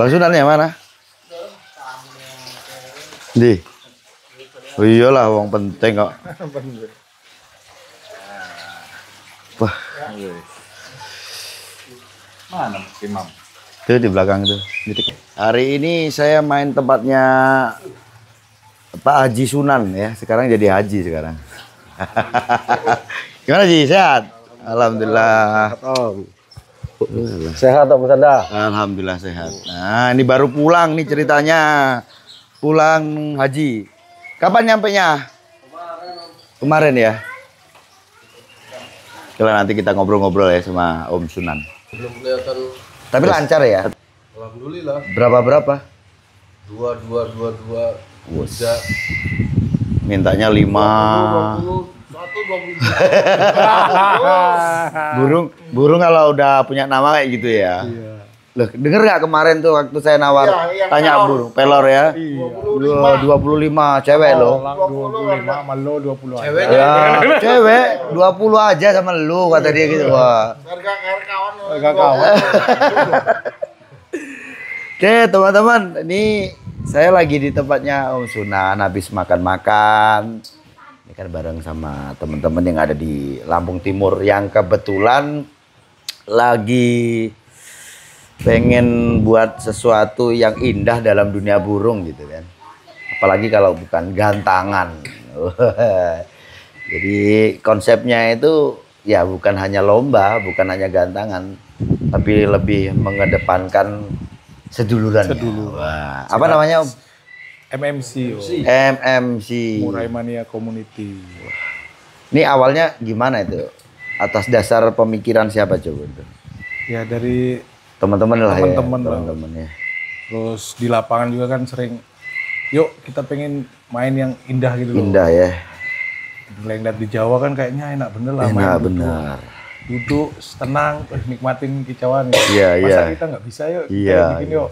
Bang Sunan yang mana? Di. Oh iyalah, wong penting kok. Wah. Mana Imam? Itu di belakang tuh. Hari ini saya main tempatnya Pak Haji Sunan ya. Sekarang jadi Haji sekarang. Gimana Ji? Sehat? Alhamdulillah. Sehat Om Sanda? Alhamdulillah sehat. Nah, ini baru pulang nih ceritanya. Pulang haji. Kapan nyampenya? Kemarin ya. Kalau nanti kita ngobrol-ngobrol ya sama Om Sunan. Belum kelihatan. Tapi lancar ya? Alhamdulillah. Berapa? 2. Mintanya 5. 20. Burung kalau udah punya nama kayak gitu ya. Iya. Loh, denger nggak kemarin tuh waktu saya nawar tanya burung pelor ya? Iya. 25 cewek loh. 25 sama lo 20 aja. Ya, cewek 20 aja sama lu kata dia gitu. Wah. Harga kawan. Oke, teman-teman, ini saya lagi di tempatnya Om Sunan habis makan-makan. Ini kan bareng sama teman-teman yang ada di Lampung Timur yang kebetulan lagi pengen buat sesuatu yang indah dalam dunia burung gitu kan. Apalagi kalau bukan gantangan. Jadi konsepnya itu ya bukan hanya lomba, bukan hanya gantangan, tapi lebih mengedepankan sedulurannya. Wah, apa namanya Om? MMC. MMC. Murai Mania Community. Ini awalnya gimana itu? Atas dasar pemikiran siapa coba itu? Ya dari Teman-teman lah ya. Teman-teman lah. Teman-teman ya. terus di lapangan juga kan sering, yuk kita pengen main yang indah gitu loh. Indah ya. Ngeliat di Jawa kan kayaknya enak bener lah. Enak main benar. Duduk tenang, nikmatin kicauan. Gitu. Iya, Masa iya. kita nggak bisa yuk, Iya, kita bikin yuk.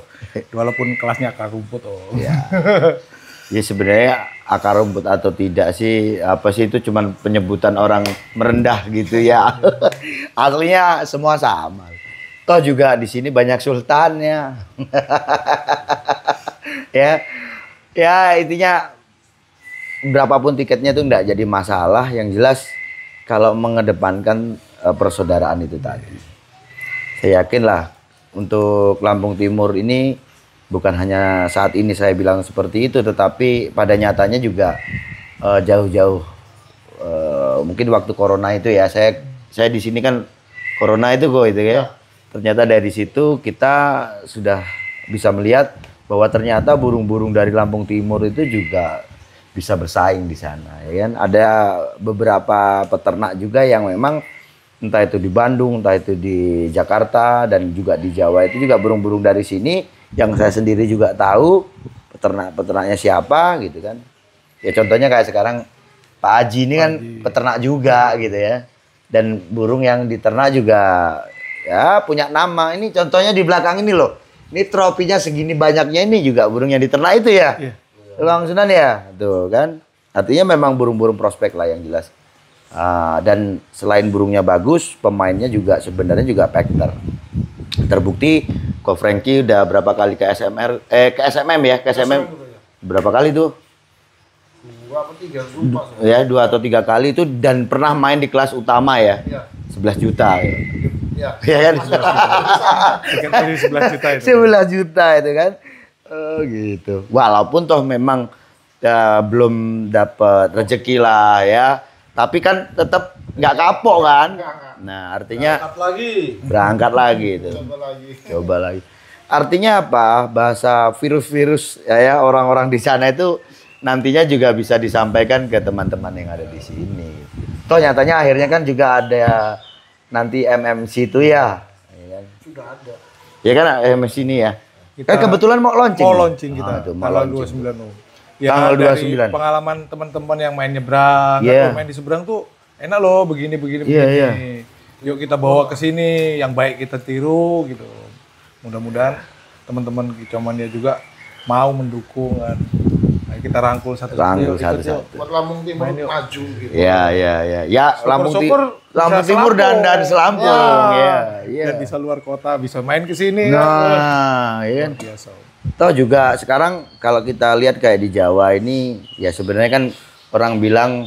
Walaupun kelasnya akar rumput Ya. Ya sebenarnya akar rumput atau tidak sih apa sih itu cuman penyebutan orang merendah gitu ya. Aslinya semua sama. Toh juga di sini banyak sultannya. Ya. Ya intinya berapapun tiketnya itu enggak jadi masalah, yang jelas kalau mengedepankan persaudaraan itu tadi. Saya yakin lah untuk Lampung Timur ini bukan hanya saat ini saya bilang seperti itu, tetapi pada nyatanya juga jauh-jauh mungkin waktu corona itu ya, saya di sini kan corona itu kok itu ya. Ternyata dari situ kita sudah bisa melihat bahwa ternyata burung-burung dari Lampung Timur itu juga bisa bersaing di sana, ya kan? Ada beberapa peternak juga yang memang entah itu di Bandung, entah itu di Jakarta dan juga di Jawa itu juga burung-burung dari sini yang saya sendiri juga tahu peternak-peternaknya siapa gitu kan. Ya contohnya kayak sekarang Pak Haji ini kan peternak juga gitu ya. Dan burung yang diternak juga ya punya nama. Ini contohnya di belakang ini loh. Ini tropinya segini banyaknya ini juga burung yang diternak itu ya. Iya. Bang Sunan ya. Tuh kan. Artinya memang burung-burung prospek lah yang jelas. Dan selain burungnya bagus, pemainnya juga sebenarnya juga factor. Terbukti Ko Franky udah berapa kali ke SMM ya, ke SMM. Berapa kali tuh? 2 atau 3 lupa. Ya, 2 atau 3 kali itu dan pernah main di kelas utama ya. 11 juta ya. Iya kan? Tiket dari 11 juta itu. 11 juta itu kan. Oh gitu. Walaupun toh memang ya, belum dapat rezeki lah ya. Tapi kan tetap nggak kapok kan. Nah artinya berangkat lagi itu. Coba lagi. Artinya apa? Bahasa virus-virus ya orang-orang di sana itu nantinya juga bisa disampaikan ke teman-teman yang ada di sini. Toh nyatanya akhirnya kan juga ada nanti MMC itu ya. Sudah ada. Ya kan MMC ini ya. Kebetulan mau launching. Mau launching kita. Tuh, mau tanggal launching. 29. Ya, Tanggal dari 29. pengalaman teman-teman yang main nyebrang, Yeah. kan main di seberang tuh enak loh begini. Iya. Yuk kita bawa ke sini, yang baik kita tiru gitu. Mudah-mudahan teman-teman kicauannya juga mau mendukung kan. Kita rangkul satu-satu. Rangkul Yuk, ikut, satu-satu. yuk. Buat Lampung Timur maju gitu. Ya. Ya, Syukur-syukur Lampung bisa Timur dan selampung. Selampung. Ya. Biar bisa luar kota, bisa main ke sini. Nah, iya kan. Biasa. Toh juga sekarang kalau kita lihat kayak di Jawa ini, ya sebenarnya kan orang bilang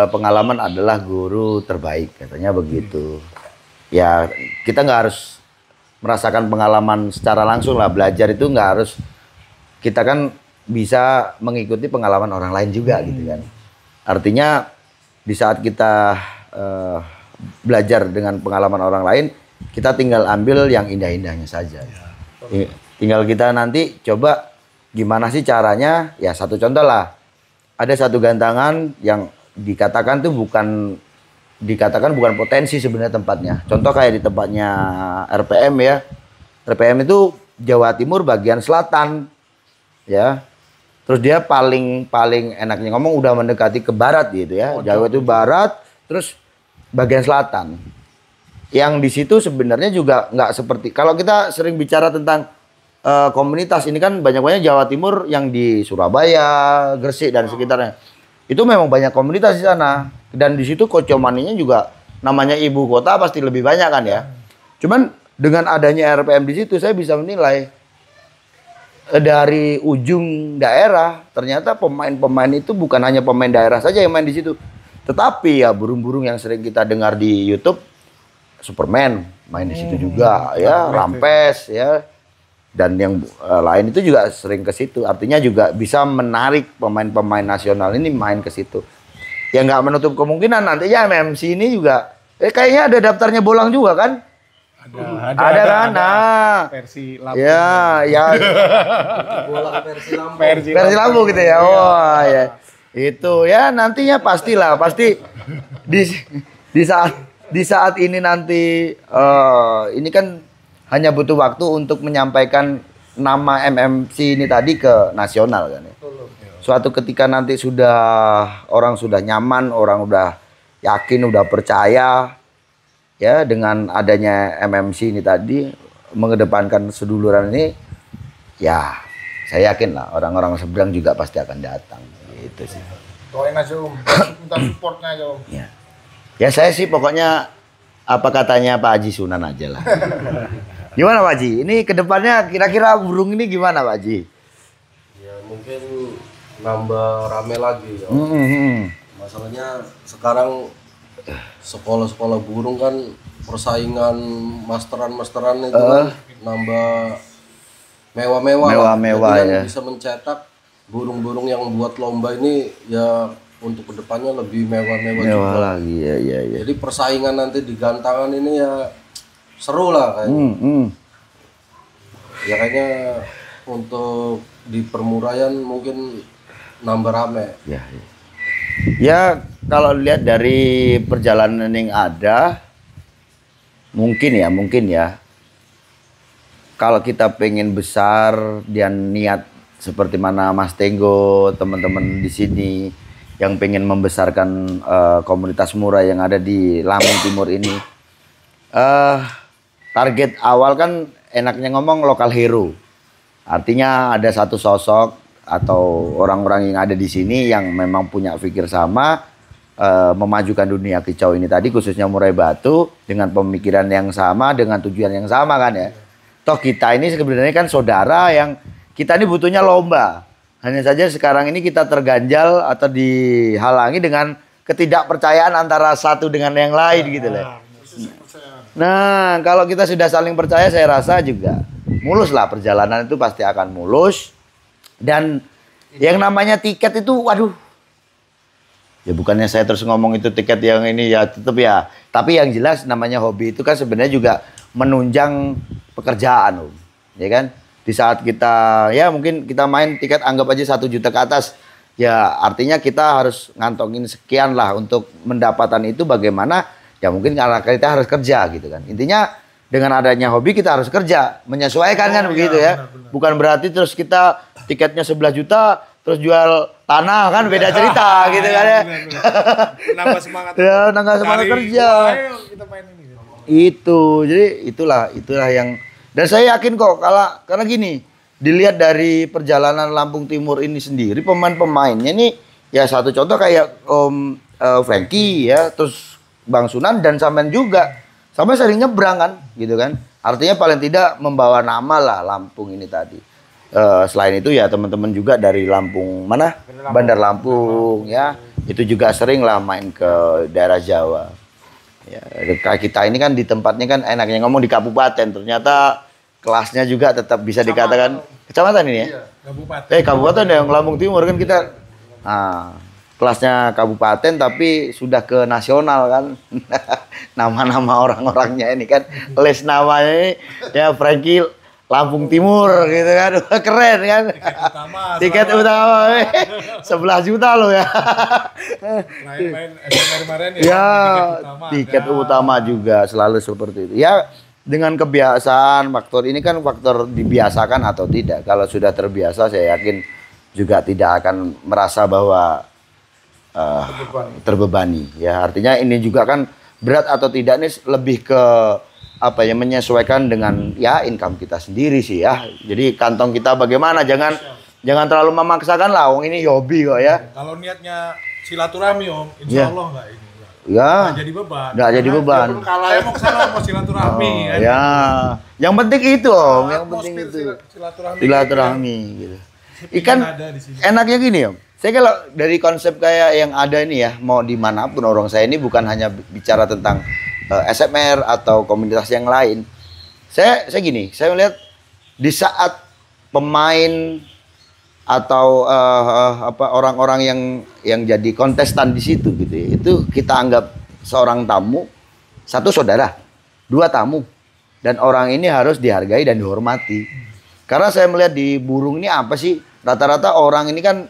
pengalaman adalah guru terbaik, katanya begitu. Ya kita nggak harus merasakan pengalaman secara langsung lah, belajar itu nggak harus, kita kan bisa mengikuti pengalaman orang lain juga gitu kan. Artinya di saat kita belajar dengan pengalaman orang lain, kita tinggal ambil yang indah-indahnya saja. Tinggal kita nanti coba gimana sih caranya, ya satu contoh lah. Ada satu gantangan yang dikatakan bukan potensi sebenarnya tempatnya. Contoh kayak di tempatnya RPM ya. RPM itu Jawa Timur bagian selatan. Ya. Terus dia paling enaknya ngomong udah mendekati ke barat gitu ya. Jawa itu barat, terus bagian selatan. Yang di situ sebenarnya juga nggak seperti, kalau kita sering bicara tentang komunitas ini kan banyak Jawa Timur yang di Surabaya, Gresik dan sekitarnya. Itu memang banyak komunitas di sana. Dan di situ Kocomaninya juga namanya ibu kota pasti lebih banyak kan ya. Cuman dengan adanya RPM di situ saya bisa menilai dari ujung daerah ternyata pemain-pemain itu bukan hanya pemain daerah saja yang main di situ. Tetapi ya burung-burung yang sering kita dengar di YouTube, Superman main di situ juga ya, Rampes ya. Dan yang lain itu juga sering ke situ. Artinya juga bisa menarik pemain-pemain nasional ini main ke situ. Ya nggak menutup kemungkinan nantinya MMC ini juga kayaknya ada daftarnya Bolang juga kan? Ada kan? Nah, versi Lampung. Ya. Bola versi Lampung. Versi Lampung gitu ya. Oh ya. Itu ya nantinya pastilah, pasti di saat ini nanti ini kan hanya butuh waktu untuk menyampaikan nama MMC ini tadi ke nasional kan ya. Suatu ketika nanti orang sudah nyaman, orang udah yakin, udah percaya ya dengan adanya MMC ini tadi, mengedepankan seduluran ini, ya saya yakin lah orang-orang seberang juga pasti akan datang gitu sih. Doain aja minta supportnya aja Ya. Ya saya sih pokoknya apa katanya Pak Haji Sunan aja lah. Gimana Pak Haji? Ini kedepannya kira-kira burung ini gimana Pak Haji? Ya mungkin nambah rame lagi ya. Masalahnya sekarang sekolah-sekolah burung kan persaingan masteran-masteran itu kan nambah mewah-mewah. Mewah-mewah Jadi kan ya. bisa mencetak burung-burung yang buat lomba ini ya untuk kedepannya lebih mewah-mewah juga. Mewah lagi ya. Jadi persaingan nanti di gantangan ini ya seru lah kayaknya. Ya kayaknya untuk di permuraian mungkin nambah rame. Ya kalau lihat dari perjalanan yang ada, mungkin ya. Kalau kita pengen besar dan niat seperti mana Mas Tenggo, teman-teman di sini yang pengen membesarkan komunitas murai yang ada di Lampung Timur ini, target awal kan enaknya ngomong lokal hero. Artinya ada satu sosok atau orang-orang yang ada di sini yang memang punya pikir sama, memajukan dunia kicau ini tadi, khususnya murai batu, dengan pemikiran yang sama, dengan tujuan yang sama kan ya. Toh kita ini sebenarnya kan saudara yang kita ini butuhnya lomba. Hanya saja sekarang ini kita terganjal atau dihalangi dengan ketidakpercayaan antara satu dengan yang lain gitu loh. Nah, kalau kita sudah saling percaya, saya rasa juga mulus lah perjalanan itu, pasti akan mulus. Dan yang namanya tiket itu, waduh. Ya bukannya saya terus ngomong itu tiket yang ini ya tetap ya. Tapi yang jelas namanya hobi itu kan sebenarnya juga menunjang pekerjaan, Om. Ya kan? Di saat kita, ya mungkin kita main tiket anggap aja 1 juta ke atas. Ya artinya kita harus ngantongin sekian lah untuk mendapatkan itu, bagaimana ya mungkin karena kita harus kerja gitu kan. Intinya dengan adanya hobi kita harus kerja, menyesuaikan kan begitu ya. Benar. Bukan berarti terus kita tiketnya 11 juta terus jual tanah, kan beda cerita gitu kan ya. Nambah semangat. Ya, nambah semangat kerja. Ayo kita main ini. Itu. Jadi itulah yang, dan saya yakin kok karena gini, dilihat dari perjalanan Lampung Timur ini sendiri, pemain-pemainnya ini ya satu contoh kayak Om Frankie ya, terus Bang Sunan dan Samen juga. Sampai sering nyebrang kan, gitu kan. Artinya paling tidak membawa nama lah Lampung ini tadi. Selain itu ya teman-teman juga dari Lampung mana? Bandar Lampung ya. Itu juga sering lah main ke daerah Jawa. Ya, kayak kita ini kan di tempatnya kan enaknya ngomong di kabupaten, ternyata kelasnya juga tetap bisa dikatakan kecamatan ini ya. Iya, Kabupaten. Kabupaten yang Lampung Timur kan kita. Nah, kelasnya kabupaten tapi sudah ke nasional kan. Nama-nama orang-orangnya ini kan les namanya ini ya Frankie Lampung Timur gitu kan. Keren kan. Tiket utama 11 juta loh ya. Main SMR kemarin Ya, tiket utama juga selalu seperti itu. Ya, dengan kebiasaan faktor ini kan faktor dibiasakan atau tidak. Kalau sudah terbiasa saya yakin juga tidak akan merasa bahwa terbebani. Ya, artinya ini juga kan berat atau tidak ini lebih ke apa ya, menyesuaikan dengan ya income kita sendiri sih ya. Jadi kantong kita bagaimana, jangan terlalu memaksakan lah, wong ini hobi kok ya. Kalau niatnya silaturahmi Om, insya Ya. Allah nggak ini. Ya. Nggak jadi beban. Nggak jadi beban. Saya mau kesana mau silaturahmi. kan. Ya. Yang penting itu Om, yang penting Atmosfer itu. Silaturahmi. Silaturahmi gitu. Ikan ada di sini. enaknya gini Om. Saya kalau dari konsep kayak yang ada ini ya, mau dimanapun orang saya ini bukan hanya bicara tentang SMR atau komunitas yang lain. Saya gini, saya melihat di saat pemain atau orang-orang yang jadi kontestan di situ gitu ya, itu kita anggap seorang tamu, satu saudara, dua tamu, dan orang ini harus dihargai dan dihormati. Karena saya melihat di burung ini apa sih, rata-rata orang ini kan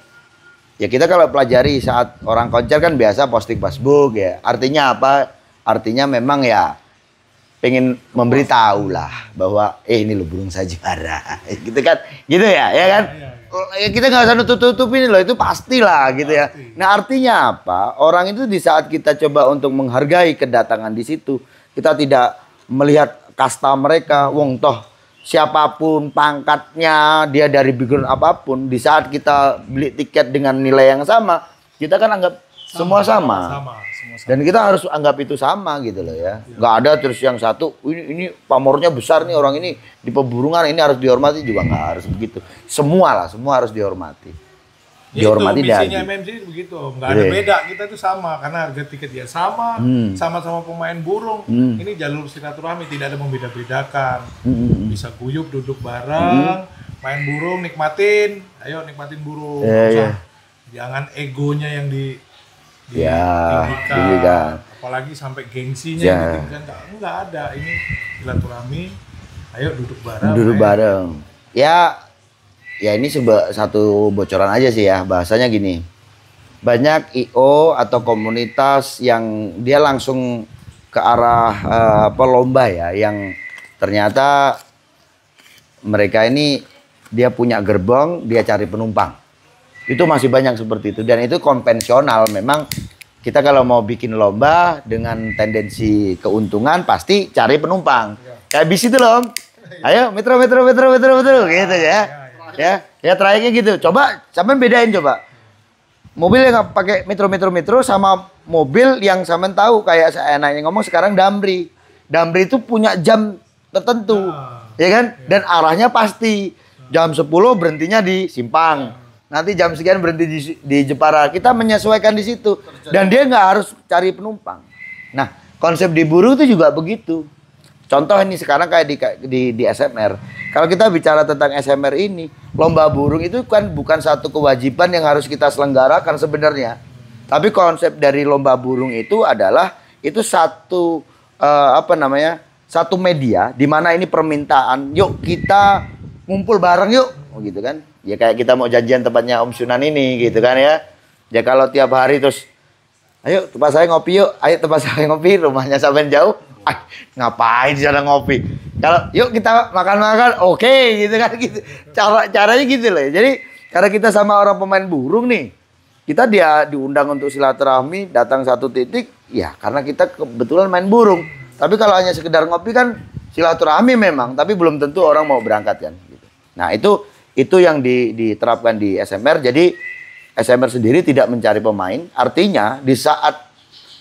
ya, kita kalau pelajari saat orang konser kan biasa posting Facebook ya. Artinya apa? Artinya memang ya pengen memberitahu lah bahwa ini loh burung saya juara. Gitu kan. Gitu ya, ya kan? Ya, kita nggak usah nutup-tutupin loh, itu pastilah gitu ya. Nah, artinya apa? Orang itu di saat kita coba untuk menghargai kedatangan di situ, kita tidak melihat kasta mereka, wong toh siapapun pangkatnya, dia dari background apapun, di saat kita beli tiket dengan nilai yang sama, kita kan anggap semua sama. Sama. Dan kita harus anggap itu sama gitu loh ya. Nggak ada terus yang satu, ini pamornya besar nih orang ini di peburungan, ini harus dihormati, juga nggak harus begitu. Semua harus dihormati. Ya Dihormati itu dan misinya MMC itu begitu, nggak ada beda, kita itu sama karena harga tiket ya sama, sama-sama pemain burung. Ini jalur silaturahmi, tidak ada membeda-bedakan. Bisa guyup, duduk bareng, main burung, nikmatin, ayo nikmatin burung. Jangan egonya yang ditinggikan. Apalagi sampai gengsinya Ya. ditinggikan, nggak ada. Ini silaturahmi, ayo duduk bareng. Duduk bareng. Ya ini satu bocoran aja sih ya, bahasanya gini. Banyak IO atau komunitas yang dia langsung ke arah lomba ya, yang ternyata mereka ini dia punya gerbong, dia cari penumpang. Itu masih banyak seperti itu, dan itu konvensional. Memang kita kalau mau bikin lomba dengan tendensi keuntungan pasti cari penumpang. Kayak bis itu loh Om. Ayo metro gitu ya. Ya trayeknya gitu. Coba sampean bedain coba. Mobil yang pakai metro sama mobil yang sampean tahu kayak saya enaknya ngomong sekarang Damri. Damri itu punya jam tertentu. Ya kan? Dan arahnya pasti. Jam 10 berhentinya di Simpang. Nanti jam sekian berhenti di Jepara. Kita menyesuaikan di situ. Dan dia nggak harus cari penumpang. Nah, konsep di buruh itu juga begitu. Contoh ini sekarang kayak di SMR. Kalau kita bicara tentang SMR ini, lomba burung itu kan bukan satu kewajiban yang harus kita selenggarakan sebenarnya. Tapi konsep dari lomba burung itu adalah itu satu satu media di mana ini permintaan. Yuk kita ngumpul bareng yuk, gitu kan? Ya kayak kita mau janjian tempatnya Om Sunan ini, gitu kan ya? Ya kalau tiap hari terus, ayo tempat saya ngopi yuk, ayo tempat saya ngopi, rumahnya sampai jauh. Ngapain di sana ngopi? Kalau yuk kita makan-makan, oke, gitu kan gitu. Caranya gitu loh. Jadi karena kita sama orang pemain burung nih, kita dia diundang untuk silaturahmi, datang satu titik, ya karena kita kebetulan main burung. Tapi kalau hanya sekedar ngopi kan silaturahmi memang, tapi belum tentu orang mau berangkat kan. Gitu. Nah itu Itu yang diterapkan di SMR. Jadi SMR sendiri tidak mencari pemain. Artinya di saat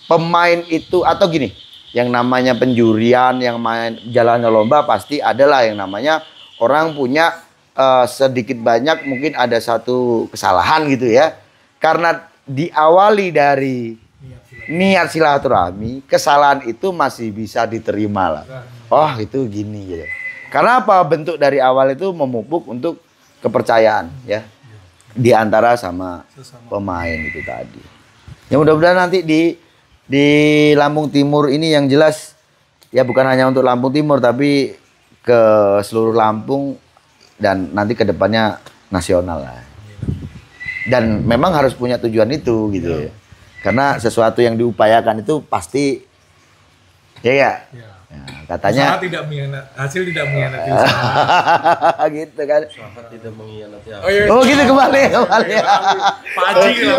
pemain itu atau gini, yang namanya penjurian, yang main jalannya lomba pasti adalah yang namanya orang punya sedikit banyak mungkin ada satu kesalahan gitu ya. Karena diawali dari niat silaturahmi, kesalahan itu masih bisa diterima lah. Oh itu gini gitu. Karena apa? Bentuk dari awal itu memupuk untuk kepercayaan ya di antara sama pemain itu tadi. Ya mudah-mudahan nanti di Lampung Timur ini yang jelas ya bukan hanya untuk Lampung Timur tapi ke seluruh Lampung dan nanti ke depannya nasional lah. Dan memang harus punya tujuan itu gitu ya. Karena sesuatu yang diupayakan itu pasti ya. Ya, katanya usaha tidak mengkhianati, hasil tidak mengkhianati usaha. gitu kan. Usaha tidak mengkhianati hasil. Oh, iya. Oh gitu kembali. Pak Haji loh.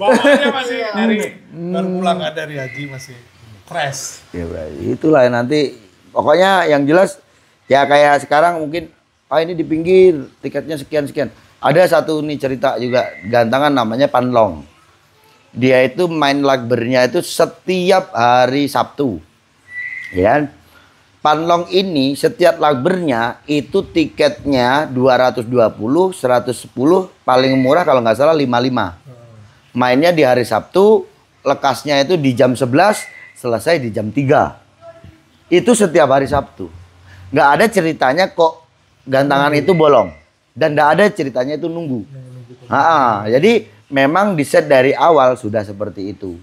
Bawaannya masih dari baru pulang dari haji masih fresh. Ya, itulah nanti pokoknya yang jelas ya kayak sekarang mungkin ini di pinggir tiketnya sekian. Ada satu nih cerita juga gantangan namanya Panlong. Dia itu main lagbernya itu setiap hari Sabtu. Ya. Panlong ini setiap lagbernya itu tiketnya 220, 110, paling murah kalau nggak salah 55. Mainnya di hari Sabtu, lekasnya itu di jam 11, selesai di jam 3. Itu setiap hari Sabtu. Nggak ada ceritanya kok gantangan itu bolong. Dan nggak ada ceritanya itu nunggu. Jadi memang diset dari awal sudah seperti itu.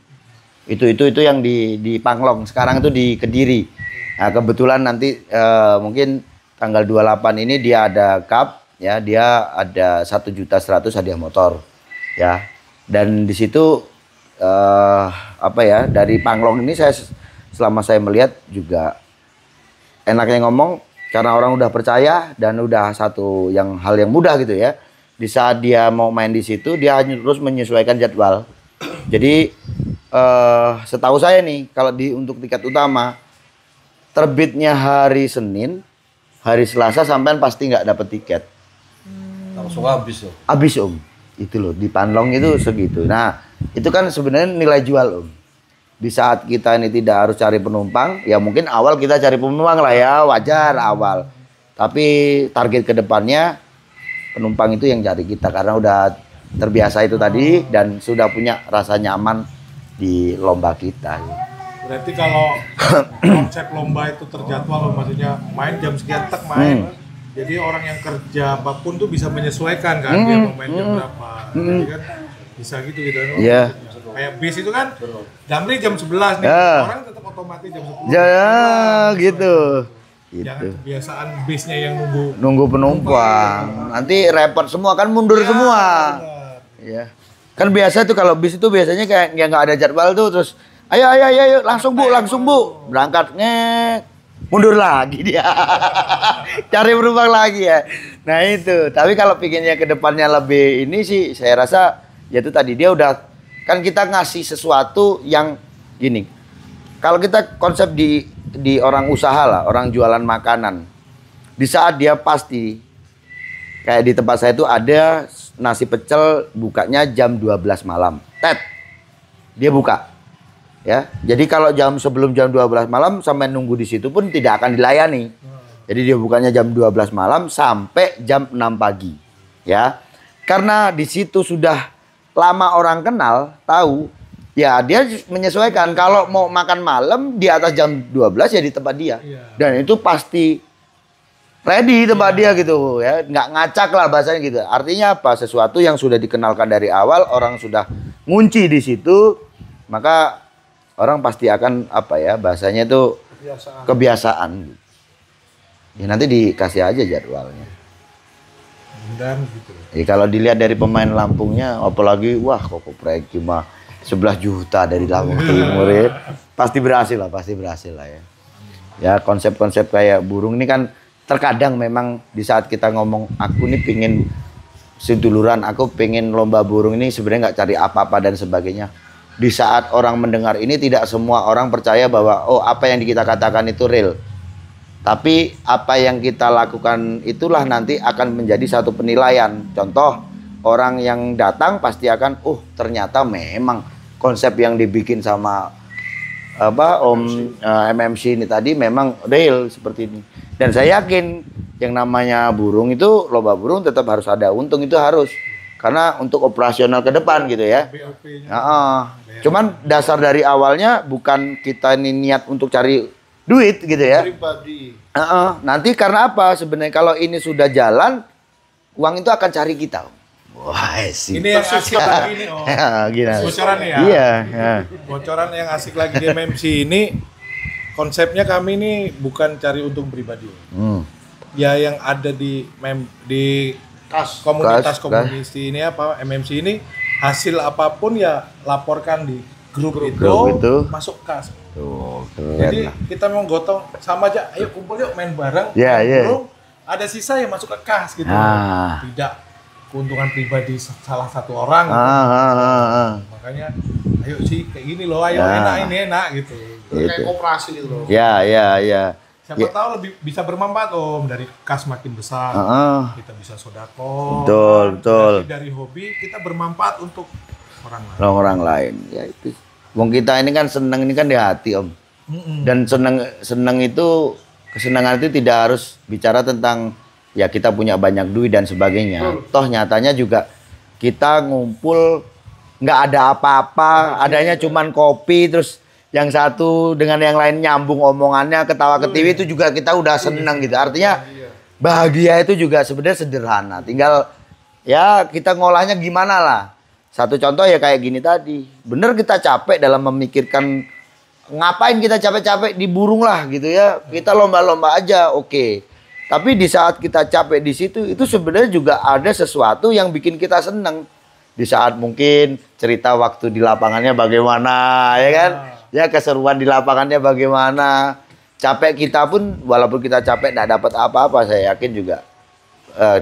Itu yang di Panglong. Sekarang itu di Kediri. Nah, kebetulan nanti mungkin tanggal 28 ini dia ada cup ya, dia ada 1.100.000 hadiah motor ya. Dan di situ dari Panglong ini selama saya melihat juga enaknya ngomong karena orang udah percaya dan udah satu hal yang mudah gitu ya. Di saat dia mau main di situ, dia hanya terus menyesuaikan jadwal. Jadi setahu saya nih, kalau untuk tiket utama terbitnya hari Senin, hari Selasa sampean pasti nggak dapet tiket. Langsung habis loh. Habis itu loh di Panlong itu segitu. Nah itu kan sebenarnya nilai jual Di saat kita ini tidak harus cari penumpang, ya mungkin awal kita cari penumpang lah ya, wajar awal. Tapi target kedepannya penumpang itu yang cari kita karena udah terbiasa itu tadi dan sudah punya rasa nyaman di lomba kita. Berarti kalau konsep lomba itu terjadwal, maksudnya main jam sekian main. Jadi orang yang kerja apapun tuh bisa menyesuaikan kan dia mau main jam berapa. Jadi kan bisa gitu. Iya. Kayak bis itu kan Damri jam 11 nih. Orang tetap otomatis jam 10. Ya gitu. Jangan kebiasaan bisnya yang nunggu penumpang. Nanti repot semua kan mundur semua. Ya. Kan biasa tuh kalau bis itu biasanya kayak nggak ada jadwal tuh terus ayo langsung bu berangkat mundur lagi dia. Cari penumpang lagi ya. Nah itu. Tapi kalau pinginnya ke depannya lebih ini sih saya rasa ya itu tadi dia udah kan kita ngasih sesuatu yang gini. Kalau kita konsep di orang usaha lah, orang jualan makanan. Di saat dia pasti kayak di tempat saya itu ada nasi pecel bukanya jam 12 malam. Dia buka. Ya. Jadi kalau sebelum jam 12 malam sampai nunggu di situ pun tidak akan dilayani. Jadi dia bukanya jam 12 malam sampai jam 6 pagi. Ya. Karena di situ sudah lama orang kenal, tahu. Ya dia menyesuaikan kalau mau makan malam di atas jam 12 ya di tempat dia. Dan itu pasti ready tempat dia gitu ya. Nggak ngacak lah bahasanya gitu. Artinya apa? Sesuatu yang sudah dikenalkan dari awal, orang sudah ngunci di situ, maka orang pasti akan bahasanya itu kebiasaan. Ya nanti dikasih aja jadwalnya. Dan gitu. Ya, kalau dilihat dari pemain Lampungnya apalagi kok Preki mah 11 juta dari Lampung Timur ya. Pasti berhasil lah ya. Ya konsep-konsep kayak burung ini kan terkadang memang di saat kita ngomong aku nih pingin seduluran, aku pingin lomba burung ini sebenarnya nggak cari apa-apa dan sebagainya. Di saat orang mendengar ini tidak semua orang percaya bahwa apa yang kita katakan itu real. Tapi apa yang kita lakukan itulah nanti akan menjadi satu penilaian. Contoh, orang yang datang pasti akan, ternyata memang konsep yang dibikin sama MMC ini tadi memang real seperti ini. Dan saya yakin yang namanya burung itu, lomba burung tetap harus ada untung, itu harus. Karena untuk operasional ke depan gitu ya. Cuman dasar dari awalnya bukan kita ini niat untuk cari duit gitu ya. Pribadi. Nanti karena apa? Sebenarnya kalau ini sudah jalan, uang itu akan cari kita. Wah, sih. Ini yang asik lagi nih, Om. Bocoran nih ya. Iya. Bocoran yang asik lagi di MMC ini, konsepnya kami ini bukan cari untung pribadi. Ya yang ada di komunitas ini MMC ini, hasil apapun ya laporkan di grup itu masuk kas. Jadi kita mau gotong sama aja, ayo kumpul yuk main bareng. Burung, ada sisa yang masuk ke kas gitu. Tidak keuntungan pribadi salah satu orang gitu. Makanya ayo sih kayak gini loh, ayo enak gitu. Kayak koperasi gitu loh. Ya. Siapa tahu lebih bisa bermanfaat Om, dari kas makin besar. Kita bisa sodako. Betul. Dari hobi kita bermanfaat untuk orang lain. Ya itu. Wong kita ini kan seneng ini kan di hati Om. Dan seneng itu, kesenangan itu tidak harus bicara tentang ya kita punya banyak duit dan sebagainya. Toh nyatanya juga kita ngumpul nggak ada apa-apa, adanya cuman kopi, terus yang satu dengan yang lain nyambung omongannya, ketawa ketiwi, itu juga kita udah seneng gitu. Artinya bahagia itu juga sebenarnya sederhana, tinggal ya kita ngolahnya gimana lah. Satu contoh ya kayak gini tadi, bener kita capek dalam memikirkan ngapain kita capek-capek di burung lah gitu ya, kita lomba-lomba aja, oke. Tapi di saat kita capek di situ, itu sebenarnya juga ada sesuatu yang bikin kita seneng. Di saat mungkin cerita waktu di lapangannya bagaimana, ya kan? Ya keseruan di lapangannya bagaimana. Capek kita pun, walaupun kita capek nggak dapat apa-apa, saya yakin juga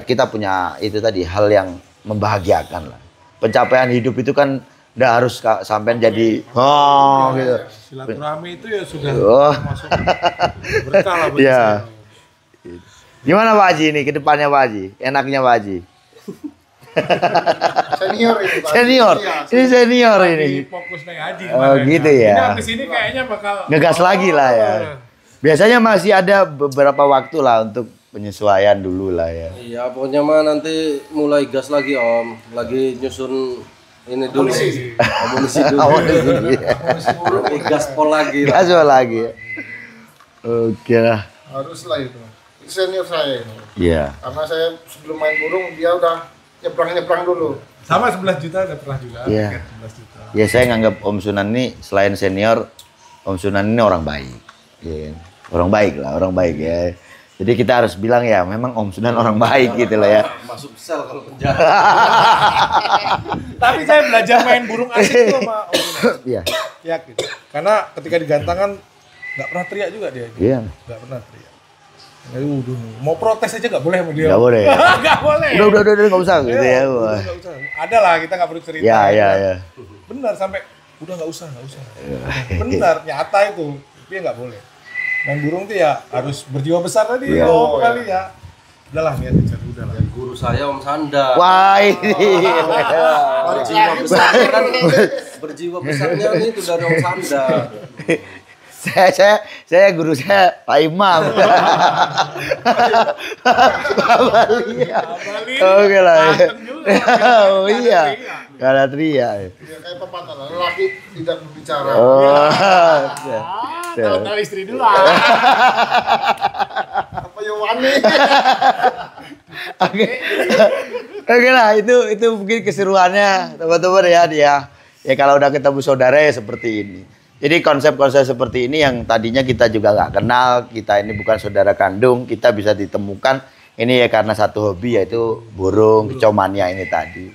kita punya itu tadi, hal yang membahagiakan lah. Pencapaian hidup itu kan nggak harus sampai jadi gitu. Silaturahmi itu ya sudah masuk berkah lah buat saya. Gimana Pak Haji ini ke depannya Pak Haji? Enaknya Pak Haji? Senior ini Pak. Senior. Ini senior ini. Fokus naik haji gitu ya. Ini habis ini kayaknya bakal ngegas lagi lah ya. Biasanya masih ada beberapa waktu lah untuk penyesuaian dulu lah ya. Iya, pokoknya mah nanti mulai gas lagi Om. Lagi nyusun ini dulu. Amunisi dulu. Nanti gaspol lagi. Gaspol lagi. Oke lah. Haruslah itu. Senior saya ini. Iya. Karena saya sebelum main burung dia udah nyebrang dulu. Sama 11 juta udah pernah juga. Iya. 11 juta. Ya saya nganggap Om Sunan ini selain senior, Om Sunan ini orang baik. Ya, orang baik lah, orang baik ya. Jadi kita harus bilang ya, memang Om Sunan orang baik gitu lah ya. Masuk sel kalau penjara. Tapi saya belajar main burung asik tuh sama Om Sunan. Iya. Ya gitu. Karena ketika digantangan nggak pernah teriak juga dia. Iya. Nggak pernah teriak. Mau protes aja nggak boleh sama dia. Nggak boleh. Nggak boleh. Udah nggak usah gitu ya. Nggak usah. Ada lah, kita nggak perlu cerita. Ya. Benar, sampai udah nggak usah. Benar, nyata itu. Tapi nggak boleh. Main burung tuh ya harus berjiwa besar tadi. Kali ya. Udahlah niat aja, udahlah. Guru saya Om Sanda. Wah ini. Berjiwa besarnya kan, berjiwa besarnya itu dari Om Sanda. Saya guru saya Pak Imam. Oke lah. Oh iya. Galatria. Kayak pepatah lah, lelaki tidak berbicara. Tahu istri dulu. Apa ya wani? Oke lah, itu mungkin keseruannya teman-teman ya dia. Ya kalau udah ketemu saudara ya seperti ini. Jadi konsep-konsep seperti ini yang tadinya kita juga nggak kenal, kita ini bukan saudara kandung, kita bisa ditemukan ini ya karena satu hobi yaitu burung, kicomania ini tadi.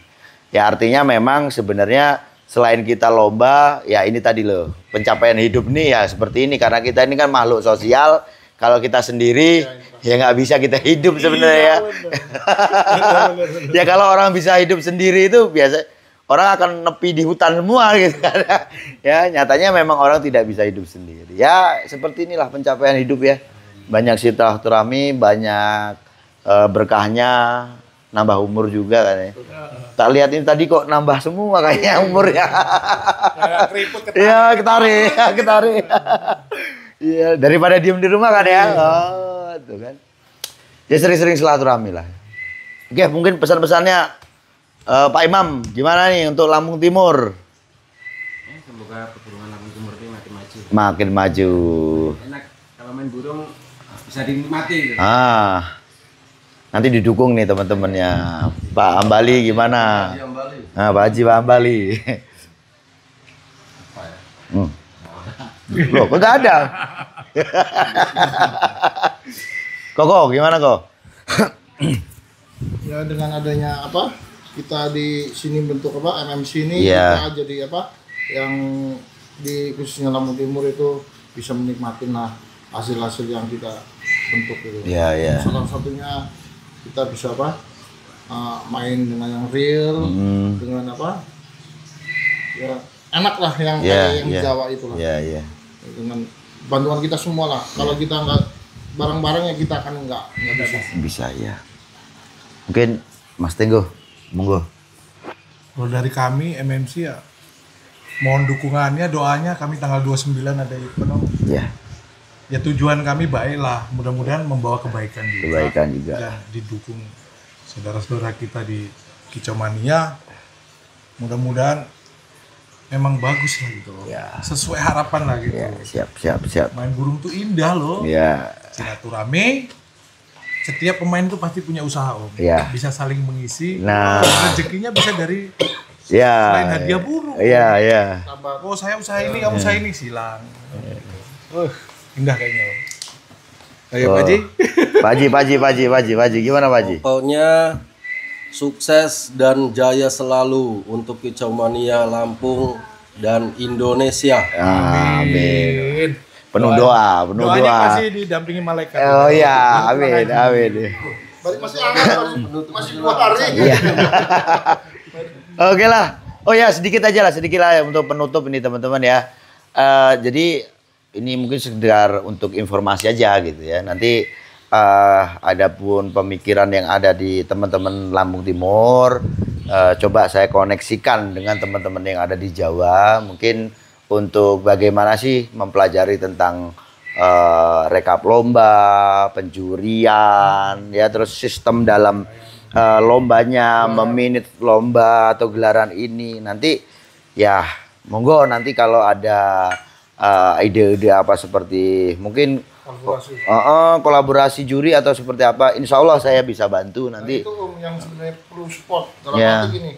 Ya artinya memang sebenarnya selain kita lomba, ya ini tadi loh, pencapaian hidup nih ya seperti ini. Karena kita ini kan makhluk sosial, kalau kita sendiri ya nggak bisa kita hidup sebenarnya ya. Ya kalau orang bisa hidup sendiri itu biasa. Orang akan nepi di hutan semua gitu kan. Ya nyatanya memang orang tidak bisa hidup sendiri. Ya seperti inilah pencapaian hidup ya. banyak silaturahmi, banyak berkahnya, nambah umur juga kan ya. Tak lihat ini tadi kok nambah semua kayaknya umurnya. Keriput Iya, ketarik. Iya, daripada diem di rumah kan ya. Oh, tuh kan. Ya sering-sering silaturahmi lah. Oke, mungkin pesan-pesannya Pak Imam, gimana nih untuk Lampung Timur? Semoga perburungan Lampung Timur ini makin maju. Makin maju. Enak kalau main burung bisa dinikmati. Gitu. Nanti didukung nih teman-temannya. Pak Ambali gimana? Nah, Pak Haji Pak Ambali. Loh, kok nggak ada? Koko, gimana kok? Ya dengan adanya apa? Kita di sini bentuk apa? MMC ini Iya. kita jadi apa? Yang di khususnya Lampung Timur itu bisa menikmati lah hasil-hasil yang kita bentuk itu. Iya, iya. Salah satunya kita bisa apa? Main dengan yang real, dengan apa? Ya enak lah yang kayak yang di Jawa itu lah. Iya, iya. Dengan bantuan kita semua lah. Kalau kita nggak barang-barangnya kita akan nggak bisa. Bisa ya. Mungkin Mas Tenggo, monggo. Kalau dari kami MMC ya mohon dukungannya, doanya kami tanggal 29 ada event. Ya. Ya tujuan kami baiklah, mudah-mudahan membawa kebaikan juga. Kebaikan juga. Dan didukung saudara-saudara kita di Kicau Mania. Mudah-mudahan memang bagus lah gitu loh. Ya. Sesuai harapan lah gitu. Ya, siap. Main burung tuh indah loh. Ya. Silaturahmi. Setiap pemain tuh pasti punya usaha om. Ya. Bisa saling mengisi. Nah. Rezekinya bisa dari Ya. selain hadiah burung. Iya. Oh saya usaha ini, kamu usaha ini, silang. Indah kayaknya om. Ayo Oh. Pak Haji. Gimana Pak Haji? Pokoknya sukses dan jaya selalu untuk Kicau Mania Lampung dan Indonesia. Amin. Penuh doa. Doanya pasti didampingi malaikat. Oh iya, amin. Balik masih hangat, masih 2 hari. Iya. Oke lah. Oh ya, sedikit lah untuk penutup ini teman-teman ya. Jadi ini mungkin sekedar untuk informasi aja gitu ya. Nanti ada pun pemikiran yang ada di teman-teman Lampung Timur, coba saya koneksikan dengan teman-teman yang ada di Jawa. Mungkin untuk bagaimana sih mempelajari tentang rekap lomba, penjurian, ya terus sistem dalam lombanya, meminit lomba atau gelaran ini. Nanti ya monggo nanti kalau ada ide-ide apa seperti mungkin kolaborasi juri atau seperti apa, insya Allah saya bisa bantu nanti. Nah, itu yang sebenarnya perlu support dalam Ya. arti gini,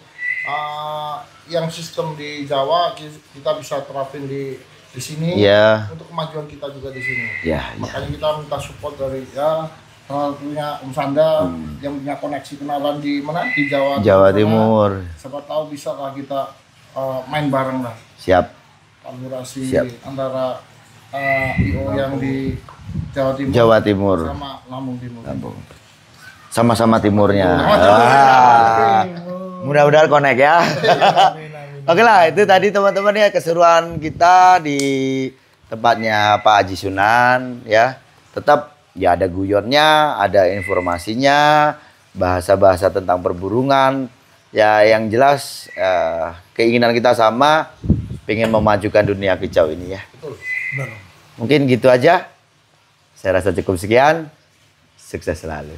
yang sistem di Jawa kita bisa terapin di sini Ya. untuk kemajuan kita juga di sini. Ya, Makanya kita minta support dari ya salah satunya Om Sanda yang punya koneksi kenalan di mana di Jawa Timur. Siapa tahu bisa lah kita main bareng lah. Siap. Kolaborasi Siap. antara IO yang di Jawa Timur sama Lampung Timur. sama-sama timurnya. Wah. Mudah-mudahan connect ya. Oke lah, itu tadi teman-teman ya keseruan kita di tempatnya Pak Haji Sunan ya. Tetap ya ada guyonnya, ada informasinya, bahasa-bahasa tentang perburungan. Ya yang jelas keinginan kita sama, pengen memajukan dunia kicau ini ya. Benar. Mungkin gitu aja. Saya rasa cukup sekian. Sukses selalu.